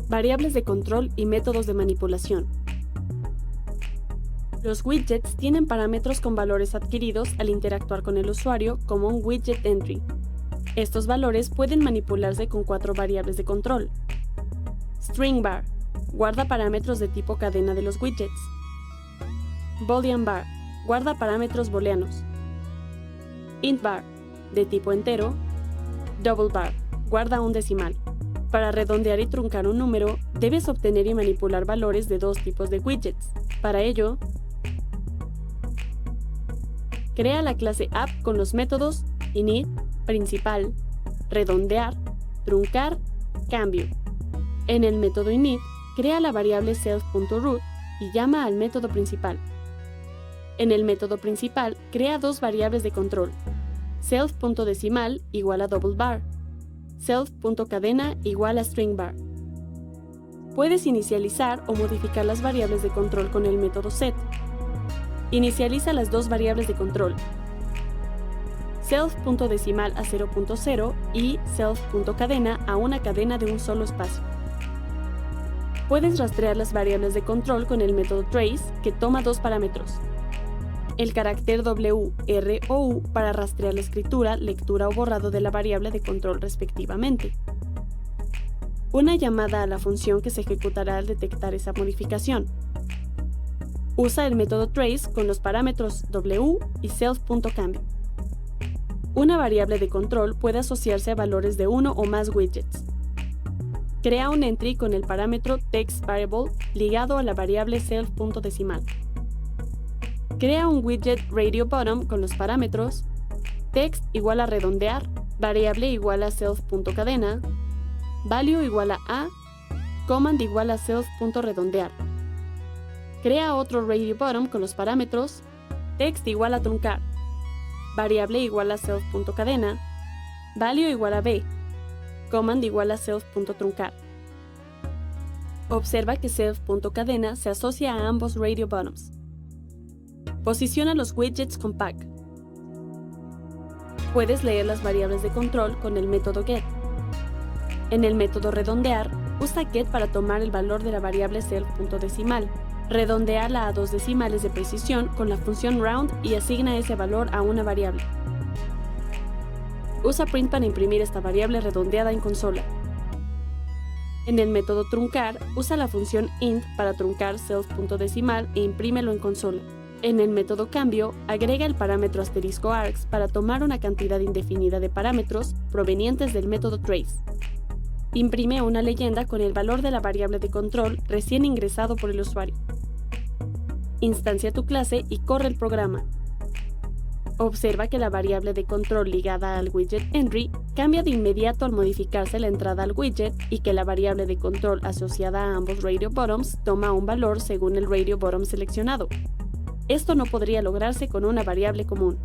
Variables de control y métodos de manipulación. Los widgets tienen parámetros con valores adquiridos al interactuar con el usuario como un widget entry. Estos valores pueden manipularse con 4 variables de control. String bar guarda parámetros de tipo cadena de los widgets. Boolean bar guarda parámetros booleanos. Int bar de tipo entero. Double bar guarda un decimal. Para redondear y truncar un número, debes obtener y manipular valores de 2 tipos de widgets. Para ello, crea la clase app con los métodos init, principal, redondear, truncar, cambio. En el método init, crea la variable self.root y llama al método principal. En el método principal, crea 2 variables de control, self.decimal igual a double bar, self.cadena igual a string bar. Puedes inicializar o modificar las variables de control con el método set. Inicializa las 2 variables de control, self.decimal a 0.0 y self.cadena a una cadena de un solo espacio. Puedes rastrear las variables de control con el método trace, que toma 2 parámetros, el carácter W, R o U para rastrear la escritura, lectura o borrado de la variable de control respectivamente. Una llamada a la función que se ejecutará al detectar esa modificación. Usa el método trace con los parámetros W y self.cambio. Una variable de control puede asociarse a valores de uno o más widgets. Crea un entry con el parámetro textVariable ligado a la variable self.decimal. Crea un widget RadioBottom con los parámetros text igual a redondear, variable igual a self.cadena, value igual a, command igual a self.redondear. Crea otro RadioBottom con los parámetros text igual a truncar, variable igual a self.cadena, value igual a b, command igual a self.truncar. Observa que self.cadena se asocia a ambos RadioBottoms. Posiciona los widgets con pack. Puedes leer las variables de control con el método get. En el método redondear, usa get para tomar el valor de la variable self.decimal, redondearla a 2 decimales de precisión con la función round y asigna ese valor a una variable. Usa print para imprimir esta variable redondeada en consola. En el método truncar, usa la función int para truncar self.decimal e imprímelo en consola. En el método cambio, agrega el parámetro *args para tomar una cantidad indefinida de parámetros provenientes del método trace. Imprime una leyenda con el valor de la variable de control recién ingresado por el usuario. Instancia tu clase y corre el programa. Observa que la variable de control ligada al widget entry cambia de inmediato al modificarse la entrada al widget y que la variable de control asociada a ambos RadioBottoms toma un valor según el RadioBottom seleccionado. Esto no podría lograrse con una variable común.